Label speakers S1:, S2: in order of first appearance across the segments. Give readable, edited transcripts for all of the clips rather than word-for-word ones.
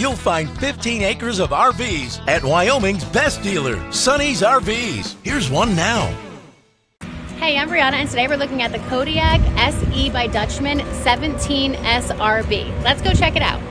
S1: you'll find 15 acres of RVs at Wyoming's best dealer, Sonny's RVs. Here's one now.
S2: Hey, I'm Brianna, and today we're looking at the Kodiak SE by Dutchmen 17SRB. Let's go check it out.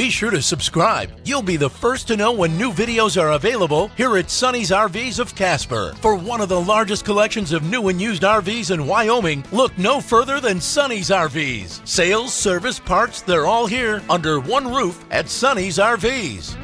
S1: Be sure to subscribe. You'll be the first to know when new videos are available here at Sonny's RVs of Casper. For one of the largest collections of new and used RVs in Wyoming, look no further than Sonny's RVs. Sales, service, parts, they're all here under one roof at Sonny's RVs.